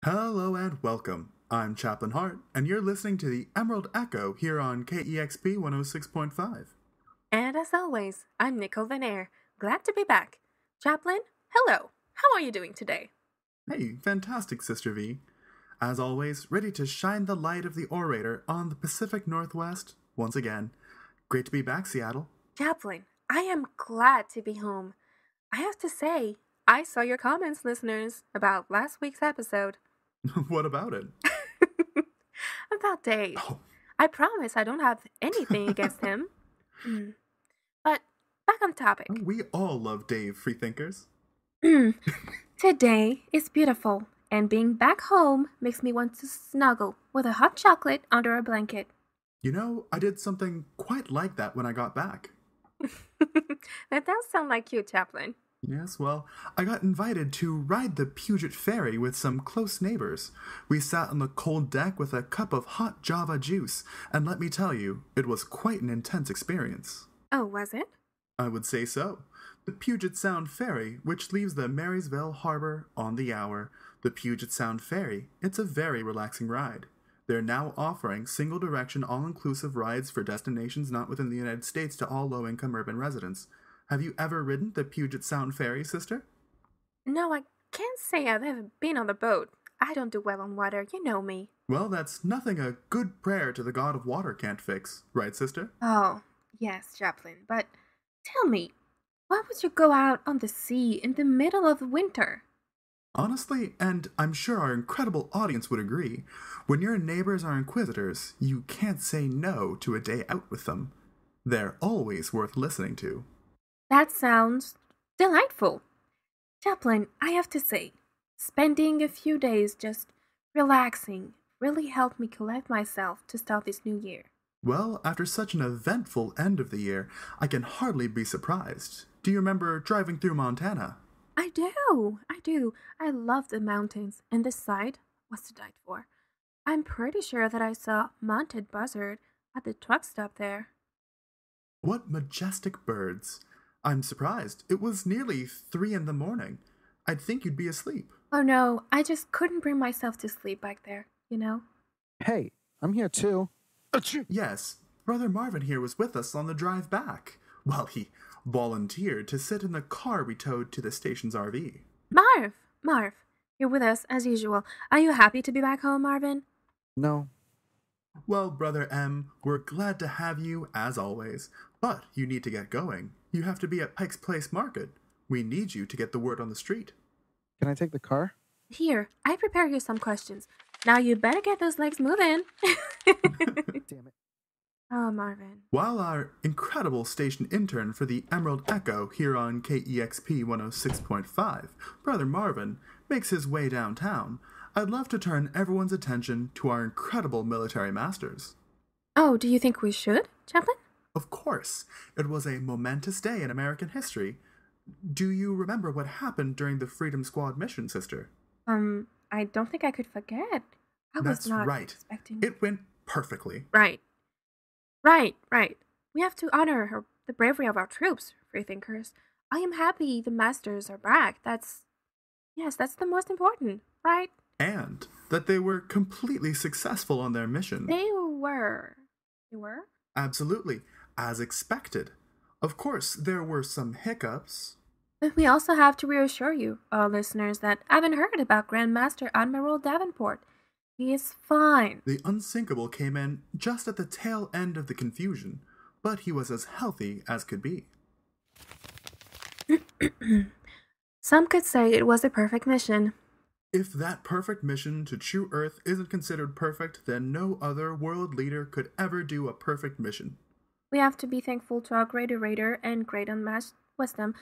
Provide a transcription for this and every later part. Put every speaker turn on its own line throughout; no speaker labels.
Hello and welcome. I'm Chaplain Hart, and you're listening to the Emerald Echo here on KEXP 106.5.
And as always, I'm Nicole Venaire. Glad to be back. Chaplain, hello. How are you doing today?
Hey, fantastic, Sister V. As always, ready to shine the light of the orator on the Pacific Northwest once again. Great to be back, Seattle.
Chaplain, I am glad to be home. I have to say, I saw your comments, listeners, about last week's episode.
What about it?
About Dave.
Oh.
I promise I don't have anything against him. But back on topic.
We all love Dave, freethinkers.
Today is beautiful, and being back home makes me want to snuggle with a hot chocolate under a blanket.
You know, I did something quite like that when I got back.
That does sound like you, Chaplain.
Yes, well, I got invited to ride the Puget Ferry with some close neighbors. We sat on the cold deck with a cup of hot Java juice, and let me tell you, it was quite an intense experience.
Oh, was it?
I would say so. The Puget Sound Ferry, which leaves the Marysville Harbor on the hour. The Puget Sound Ferry, it's a very relaxing ride. They're now offering single-direction, all-inclusive rides for destinations not within the United States to all low-income urban residents. Have you ever ridden the Puget Sound Ferry, sister?
No, I can't say I've ever been on the boat. I don't do well on water, you know me.
Well, that's nothing a good prayer to the god of water can't fix, right, sister?
Oh, yes, Chaplain, but tell me, why would you go out on the sea in the middle of winter?
Honestly, and I'm sure our incredible audience would agree, when your neighbors are inquisitors, you can't say no to a day out with them. They're always worth listening to.
That sounds delightful. Chaplain, I have to say, spending a few days just relaxing really helped me collect myself to start this new year.
Well, after such an eventful end of the year, I can hardly be surprised. Do you remember driving through Montana?
I do. I love the mountains, and the sight was to die for. I'm pretty sure that I saw mounted buzzard at the truck stop there.
What majestic birds! I'm surprised. It was nearly 3 in the morning. I'd think you'd be asleep.
Oh no, I just couldn't bring myself to sleep back there, you know?
Hey, I'm here too.
Yes, Brother Marvin here was with us on the drive back. Well, he volunteered to sit in the car we towed to the station's RV.
Marv, you're with us as usual. Are you happy to be back home, Marvin?
No.
Well, Brother M, we're glad to have you as always, but you need to get going. You have to be at Pike's Place Market. We need you to get the word on the street.
Can I take the car?
Here, I prepare you some questions. Now you better get those legs moving.
Damn it.
Oh, Marvin.
While our incredible station intern for the Emerald Echo here on KEXP 106.5, Brother Marvin, makes his way downtown, I'd love to turn everyone's attention to our incredible military masters.
Oh, do you think we should, Chaplain?
Of course, it was a momentous day in American history. Do you remember what happened during the Freedom Squad mission, sister?
I don't think I could forget.
That's
was not
right.
expecting.
It went perfectly.
Right. We have to honor the bravery of our troops, freethinkers. I am happy the masters are back. That's the most important, right?
And that they were completely successful on their mission.
They were. They were?
Absolutely, as expected. Of course, there were some hiccups.
But we also have to reassure you, our listeners, that I haven't heard about Grand Master Admiral Davenport. He is fine.
The unsinkable came in just at the tail end of the confusion, but he was as healthy as could be.
Some could say it was a perfect mission.
If that perfect mission to True Earth isn't considered perfect, then no other world leader could ever do a perfect mission.
We have to be thankful to our great orator and great unmatched wisdom.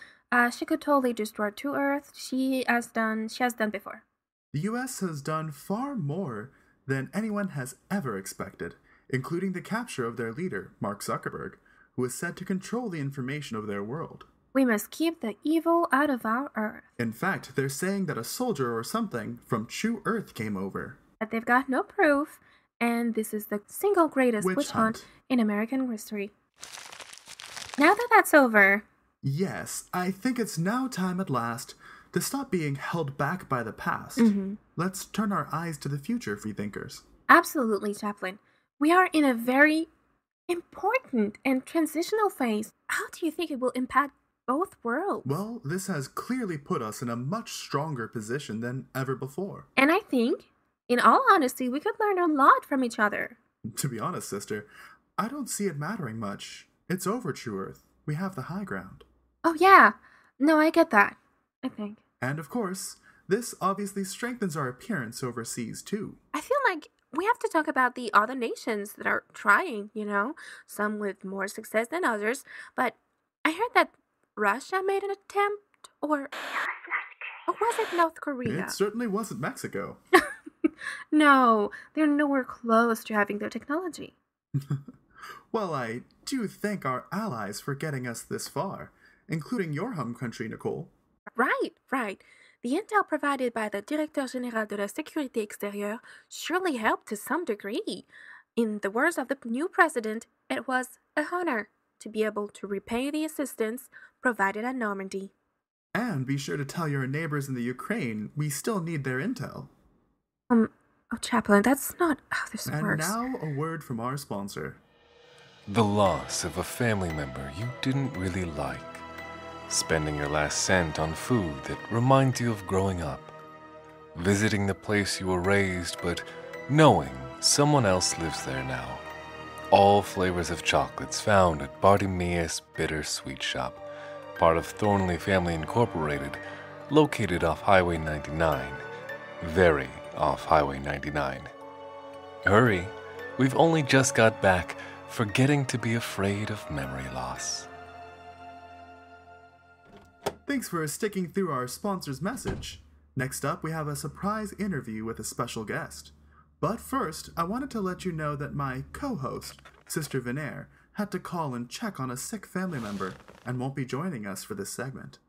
She could totally destroy True Earth. She has done before.
The US has done far more than anyone has ever expected, including the capture of their leader, Mark Zuckerberg, who is said to control the information of their world.
We must keep the evil out of our Earth.
In fact, they're saying that a soldier or something from True Earth came over.
But they've got no proof, and this is the single greatest witch hunt in American history. Now that that's over...
Yes, I think it's now time at last To stop being held back by the past, let's turn our eyes to the future, freethinkers.
Absolutely, Chaplain. We are in a very important and transitional phase. How do you think it will impact both worlds?
Well, this has clearly put us in a much stronger position than ever before.
And I think, in all honesty, we could learn a lot from each other.
To be honest, sister, I don't see it mattering much. It's over, True Earth. We have the high ground.
Oh, yeah. No, I get that, I think.
And of course, this obviously strengthens our appearance overseas, too.
I feel like we have to talk about the other nations that are trying, some with more success than others. But I heard that Russia made an attempt, or was it North Korea?
It certainly wasn't Mexico.
No, they're nowhere close to having their technology.
Well, I do thank our allies for getting us this far, including your home country, Nicole.
Right. The intel provided by the Directeur Général de la Sécurité Extérieure surely helped to some degree. In the words of the new president, it was a honor to be able to repay the assistance provided at Normandy.
And be sure to tell your neighbors in the Ukraine we still need their intel.
Chaplain, that's not how this
and
works.
And now a word from our sponsor.
The loss of a family member you didn't really like. Spending your last cent on food that reminds you of growing up. Visiting the place you were raised, but knowing someone else lives there now. All flavors of chocolates found at Bartimeus Bitter Sweet Shop, part of Thornley Family Incorporated, located off Highway 99. Very off Highway 99. Hurry, we've only just got back, forgetting to be afraid of memory loss.
Thanks for sticking through our sponsor's message. Next up, we have a surprise interview with a special guest. But first, I wanted to let you know that my co-host, Sister Venaire, had to call and check on a sick family member and won't be joining us for this segment.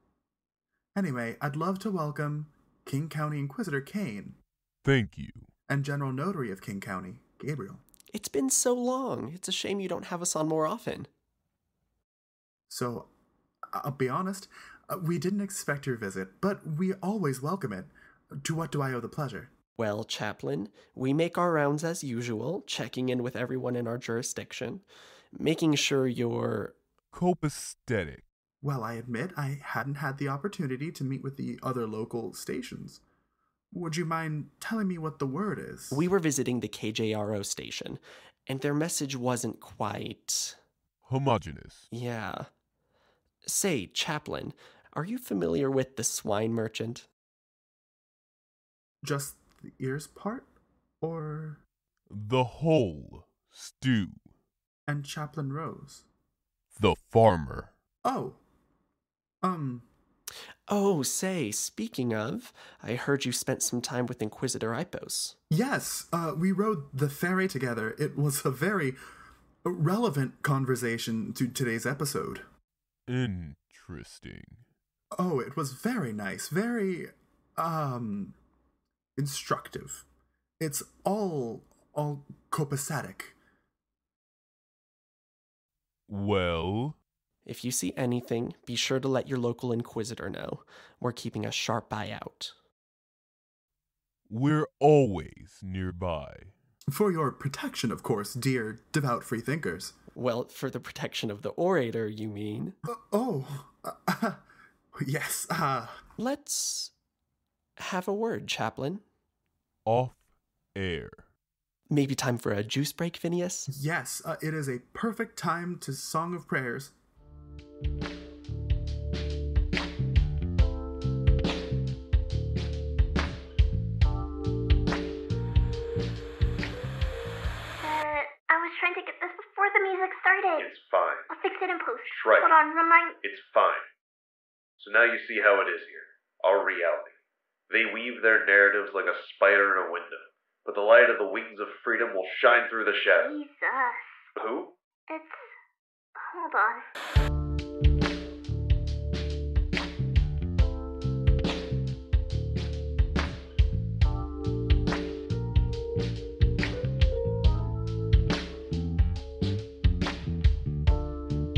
Anyway, I'd love to welcome King County Inquisitor Kane.
Thank you.
And General Notary of King County, Gabriel.
It's been so long. It's a shame you don't have us on more often.
So, I'll be honest, we didn't expect your visit, but we always welcome it. To what do I owe the pleasure?
Well, Chaplain, we make our rounds as usual, checking in with everyone in our jurisdiction, making sure you're
copacetic.
Well, I admit I hadn't had the opportunity to meet with the other local stations. Would you mind telling me what the word is?
We were visiting the KJRO station, and their message wasn't quite
homogeneous.
Yeah. Say, Chaplain, are you familiar with the swine merchant?
Just the ears part? Or...
the whole stew.
And Chaplain Rose?
The farmer.
Oh.
Oh, say, speaking of, I heard you spent some time with Inquisitor Ipos.
Yes, we rode the ferry together. It was a very relevant conversation to today's episode.
Interesting.
Oh, it was very nice. Very, instructive. It's all copacetic.
Well?
If you see anything, be sure to let your local Inquisitor know. We're keeping a sharp eye out.
We're always nearby.
For your protection, of course, dear devout freethinkers.
Well, for the protection of the orator, you mean?
Yes,
Let's have a word, Chaplain.
Off air.
Maybe time for a juice break, Phineas?
Yes, it is a perfect time to Song of Prayers.
I was trying to get this before the music started.
It's fine.
I'll fix it in post.
Right.
Hold on, remind...
It's fine. So now you see how it is here. Our reality. They weave their narratives like a spider in a window, but the light of the wings of freedom will shine through the shadow.
Jesus.
Who?
It's... Hold on.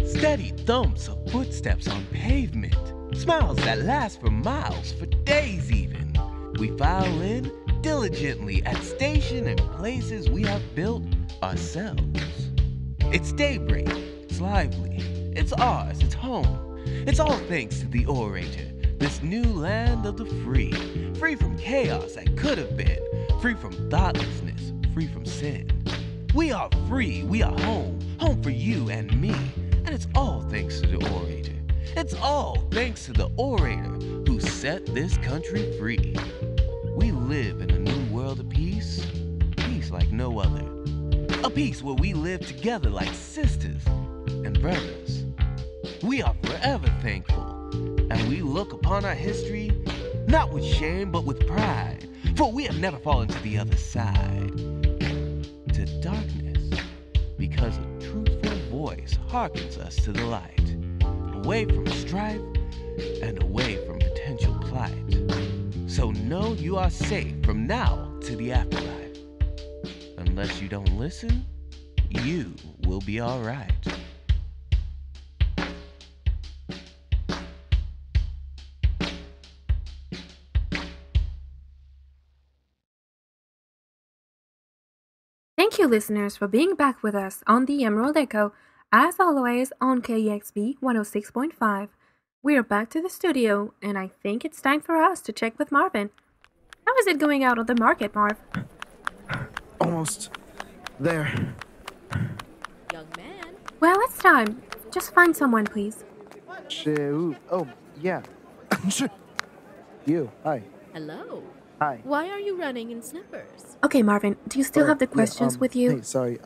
Steady thumps of footsteps on pavement. Smiles that last for miles for We file in diligently at station and places we have built ourselves. It's daybreak, it's lively, it's ours, it's home. It's all thanks to the orator, this new land of the free. Free from chaos that could have been, free from thoughtlessness, free from sin. We are free, we are home, home for you and me. And it's all thanks to the orator. It's all thanks to the orator who set this country free. We live in a new world of peace, peace like no other. A peace where we live together like sisters and brothers. We are forever thankful, and we look upon our history not with shame but with pride, for we have never fallen to the other side, to darkness, because a truthful voice hearkens us to the light, away from strife and away from potential plight. So know you are safe from now to the afterlife. Unless you don't listen, you will be alright.
Thank you, listeners, for being back with us on the Emerald Echo, as always on KEXP 106.5. We're back to the studio, and I think it's time for us to check with Marvin. How is it going out on the market, Marv?
Almost there.
Young man.
Well, it's time. Just find someone, please.
Shoot. Oh, yeah. You. Hi.
Hello.
Hi.
Why are you running in slippers?
Okay, Marvin, do you still have the questions with you?
Hey, sorry.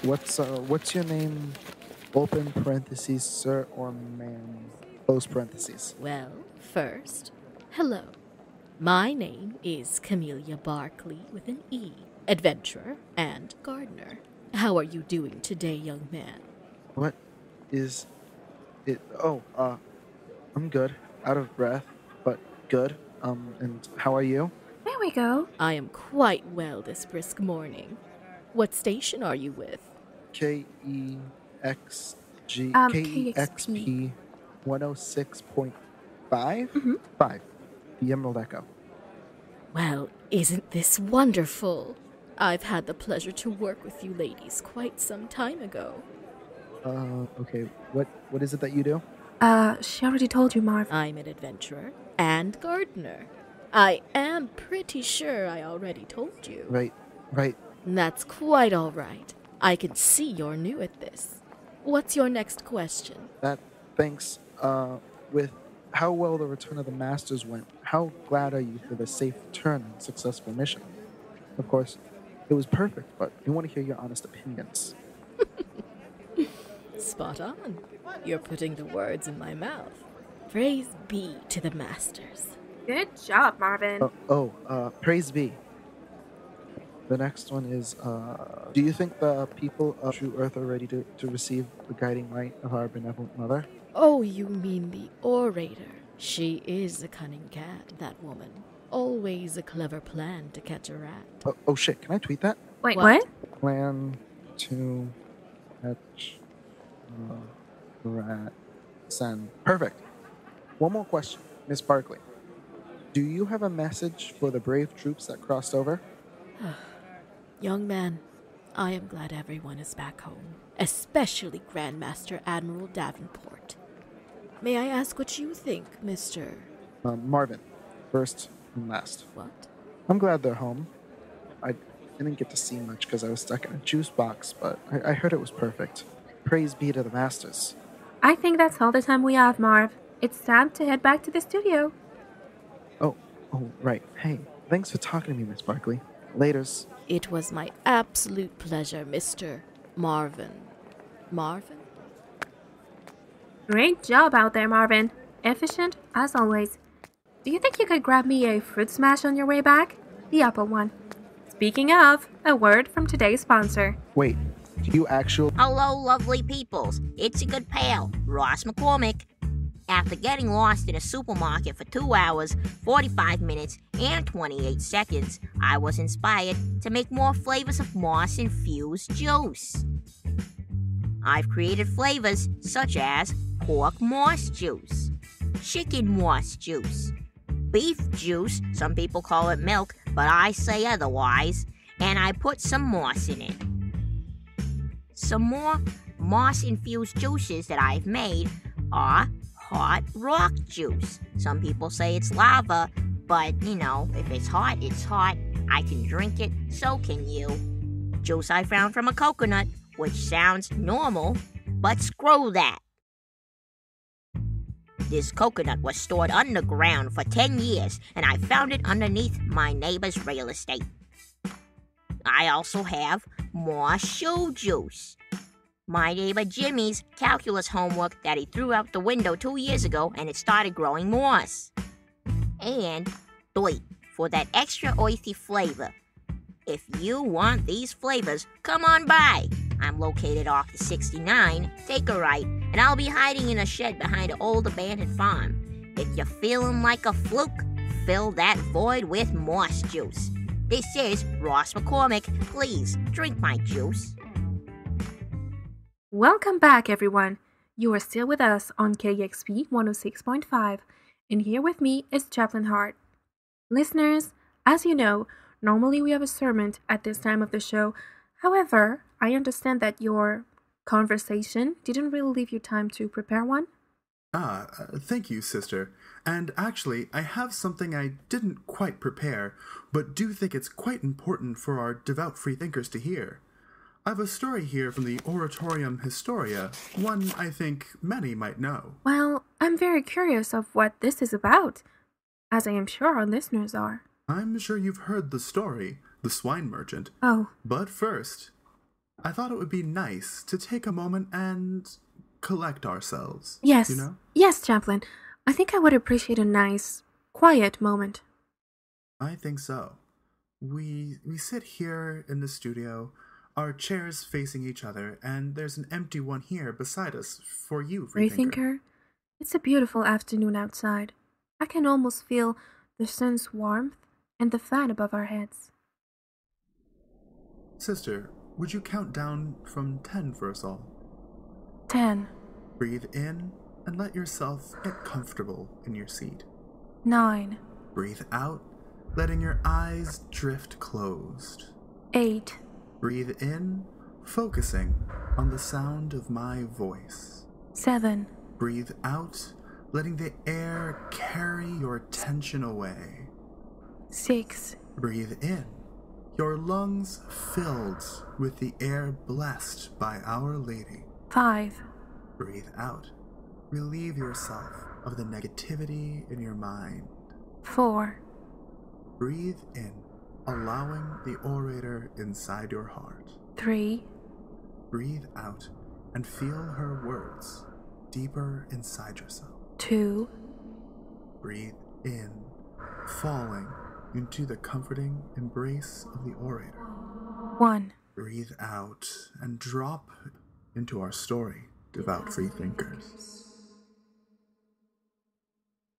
What's your name? Open parentheses, sir or ma'am. Close parentheses.
Well, first, hello. My name is Camellia Barkley with an E, adventurer and gardener. How are you doing today, young man?
What is it? Oh, I'm good. Out of breath, but good. And how are you?
There we go.
I am quite well this brisk morning. What station are you with?
KEXP 106.5? 5. The Emerald Echo.
Well, isn't this wonderful? I've had the pleasure to work with you ladies quite some time ago.
Okay. What is it that you do?
She already told you, Marv.
I'm an adventurer and gardener. I am pretty sure I already told you.
Right.
That's quite all right. I can see you're new at this. What's your next question?
Thanks. With how well the Return of the Masters went, how glad are you for the safe return and successful mission? Of course, it was perfect, but we want to hear your honest opinions.
Spot on. You're putting the words in my mouth. Praise be to the Masters.
Good job, Marvin.
Praise be. The next one is, do you think the people of True Earth are ready to receive the guiding light of our benevolent mother?
Oh, you mean the orator. She is a cunning cat, that woman. Always a clever plan to catch a rat.
Oh shit, can I tweet that?
Wait, what?
Plan to catch a rat. Send. Perfect. One more question, Miss Barkley. Do you have a message for the brave troops that crossed over?
Young man, I am glad everyone is back home, especially Grandmaster Admiral Davenport. May I ask what you think, Mr.
Marvin, first and last.
What?
I'm glad they're home. I didn't get to see much because I was stuck in a juice box, but I heard it was perfect. Praise be to the Masters.
I think that's all the time we have, Marv. It's time to head back to the studio.
Oh, right. Hey, thanks for talking to me, Miss Barkley. Laters.
It was my absolute pleasure, Mr. Marvin. Marvin?
Great job out there, Marvin. Efficient, as always. Do you think you could grab me a fruit smash on your way back? The apple one. Speaking of, a word from today's sponsor.
Wait, do you actually...
Hello, lovely peoples. It's your good pal, Ross McCormick. After getting lost in a supermarket for 2 hours, 45 minutes, and 28 seconds, I was inspired to make more flavors of moss-infused juice. I've created flavors such as pork moss juice, chicken moss juice, beef juice, some people call it milk, but I say otherwise, and I put some moss in it. Some more moss-infused juices that I've made are hot rock juice. Some people say it's lava, but if it's hot, it's hot. I can drink it, so can you. Juice I found from a coconut, which sounds normal, but screw that. This coconut was stored underground for 10 years, and I found it underneath my neighbor's real estate. I also have more shoe juice. My neighbor Jimmy's calculus homework that he threw out the window 2 years ago, and it started growing moss. And wait, for that extra earthy flavor. If you want these flavors, come on by. I'm located off the 69, take a right, and I'll be hiding in a shed behind an old abandoned farm. If you're feeling like a fluke, fill that void with moss juice. This is Ross McCormick. Please drink my juice.
Welcome back, everyone. You are still with us on KXP 106.5, and here with me is Chaplain Hart. Listeners, as you know, normally we have a sermon at this time of the show. However, I understand that your conversation didn't really leave you time to prepare one.
Thank you, sister. And actually, I have something I didn't quite prepare, but do think it's quite important for our devout freethinkers to hear. I have a story here from the Oratorium Historia, one I think many might know.
Well, I'm very curious of what this is about, as I am sure our listeners are.
I'm sure you've heard the story, The Swine Merchant.
Oh.
But first, I thought it would be nice to take a moment and collect ourselves.
Yes.
You know?
Yes, Chaplain. I think I would appreciate a nice, quiet moment.
I think so. We sit here in the studio, our chairs facing each other, and there's an empty one here beside us for you,
Freethinker. It's a beautiful afternoon outside. I can almost feel the sun's warmth and the fan above our heads.
Sister, would you count down from 10 for us all?
10.
Breathe in and let yourself get comfortable in your seat.
9.
Breathe out, letting your eyes drift closed.
8.
Breathe in, focusing on the sound of my voice.
7.
Breathe out, letting the air carry your tension away.
6.
Breathe in, your lungs filled with the air blessed by Our Lady.
5.
Breathe out, relieve yourself of the negativity in your mind.
4.
Breathe in, allowing the orator inside your heart.
3.
Breathe out and feel her words deeper inside yourself.
2.
Breathe in, falling into the comforting embrace of the orator.
1.
Breathe out and drop into our story, devout freethinkers.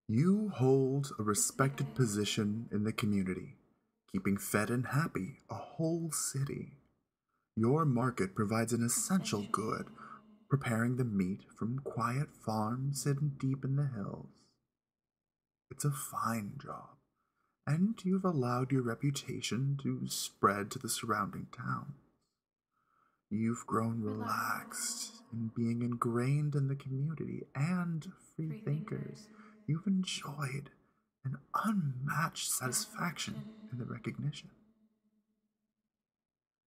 You hold a respected position in the community, keeping fed and happy a whole city. Your market provides an essential good, preparing the meat from quiet farms hidden deep in the hills. It's a fine job, and you've allowed your reputation to spread to the surrounding towns. You've grown relaxed in being ingrained in the community, and free thinkers, you've enjoyed an unmatched satisfaction in the recognition.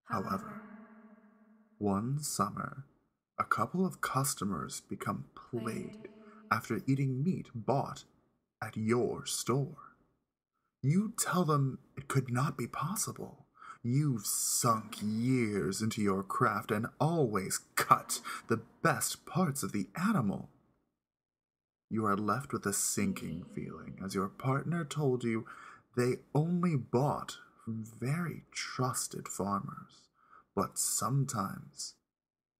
However, one summer, a couple of customers become plagued after eating meat bought at your store. You tell them it could not be possible. You've sunk years into your craft and always cut the best parts of the animal. You are left with a sinking feeling as your partner told you they only bought from very trusted farmers, but sometimes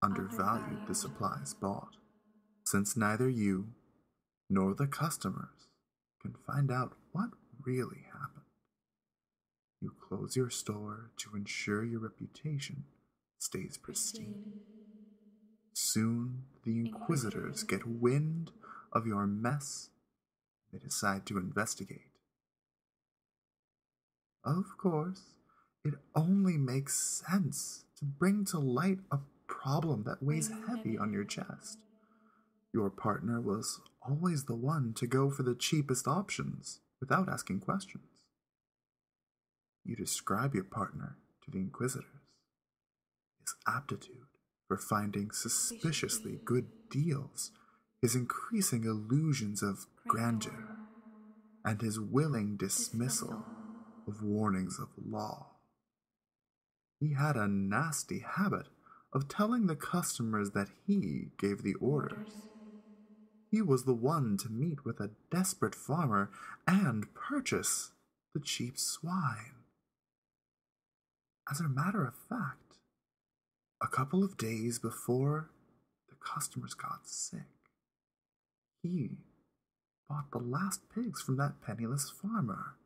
undervalued the supplies bought, since neither you nor the customers can find out what really happened. You close your store to ensure your reputation stays pristine. Soon, the inquisitors get wind of your mess. They decide to investigate. Of course, it only makes sense to bring to light a problem that weighs heavy on your chest. Your partner was always the one to go for the cheapest options without asking questions. You describe your partner to the inquisitors. His aptitude for finding suspiciously good deals, his increasing illusions of grandeur, and his willing dismissal of warnings of law. He had a nasty habit of telling the customers that he gave the orders. He was the one to meet with a desperate farmer and purchase the cheap swine. As a matter of fact, a couple of days before the customers got sick, he bought the last pigs from that penniless farmer.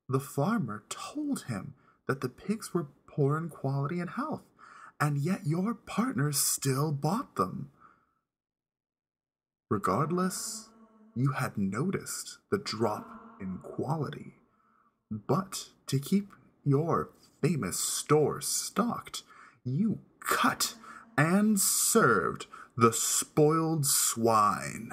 The farmer told him that the pigs were poor in quality and health, and yet your partner still bought them. Regardless, you had noticed the drop in quality, but to keep your famous store stocked, you cut and served the spoiled swine.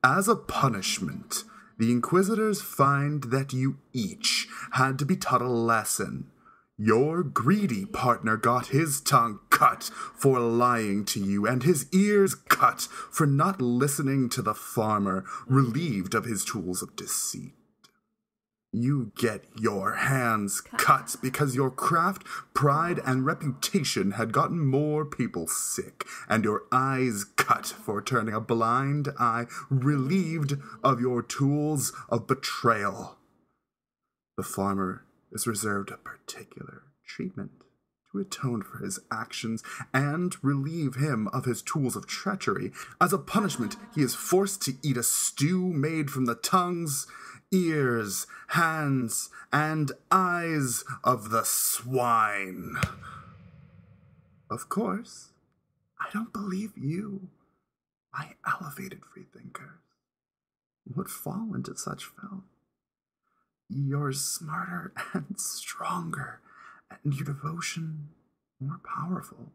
As a punishment, the inquisitors find that you each had to be taught a lesson. Your greedy partner got his tongue cut for lying to you, and his ears cut for not listening to the farmer, relieved of his tools of deceit. You get your hands cut because your craft, pride, and reputation had gotten more people sick, and your eyes cut for turning a blind eye, relieved of your tools of betrayal. The farmer is reserved a particular treatment to atone for his actions and relieve him of his tools of treachery. As a punishment, he is forced to eat a stew made from the tongues, ears, hands, and eyes of the swine. Of course, I don't believe you, my elevated freethinkers, would fall into such filth. You're smarter and stronger, and your devotion more powerful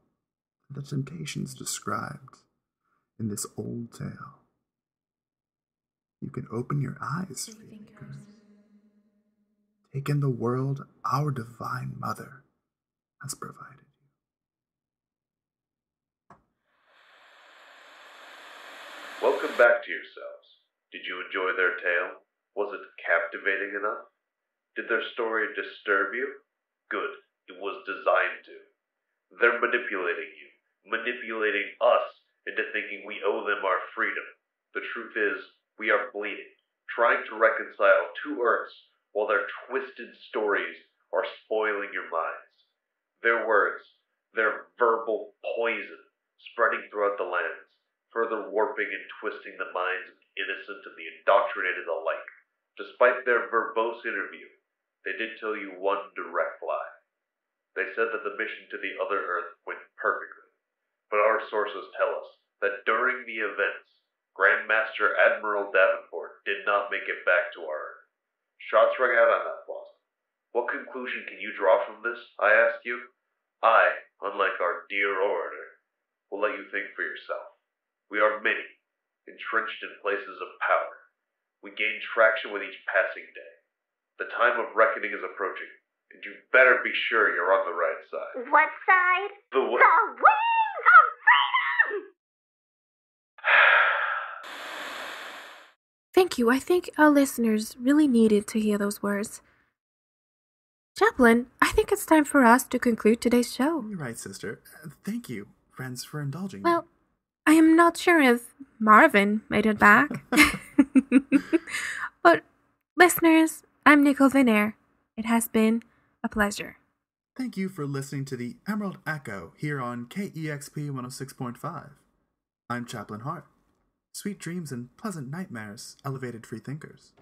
than the temptations described in this old tale. You can open your eyes, freethinkers. Take in the world our Divine Mother has provided you.
Welcome back to yourselves. Did you enjoy their tale? Was it captivating enough? Did their story disturb you? Good. It was designed to. They're manipulating you, manipulating us into thinking we owe them our freedom. The truth is, we are bleeding, trying to reconcile two Earths while their twisted stories are spoiling your minds. Their words, their verbal poison, spreading throughout the lands, further warping and twisting the minds of the innocent and the indoctrinated alike. Despite their verbose interview, they did tell you one direct lie. They said that the mission to the other Earth went perfectly, but our sources tell us that during the events, Grandmaster Admiral Davenport did not make it back to our Earth. Shots rang out on that plaza. What conclusion can you draw from this, I ask you? I, unlike our dear orator, will let you think for yourself. We are many, entrenched in places of power. We gain traction with each passing day. The time of reckoning is approaching, and you better be sure you're on the right side.
What side?
The what?
The wings of freedom!
Thank you. I think our listeners really needed to hear those words. Chaplain, I think it's time for us to conclude today's show.
You're right, sister. Thank you, friends, for indulging
Well,
me.
I am not sure if Marvin made it back. But, listeners, I'm Nicole Vinair. It has been a pleasure.
Thank you for listening to the Emerald Echo here on KEXP 106.5. I'm Chaplain Hart. Sweet dreams and pleasant nightmares, elevated freethinkers.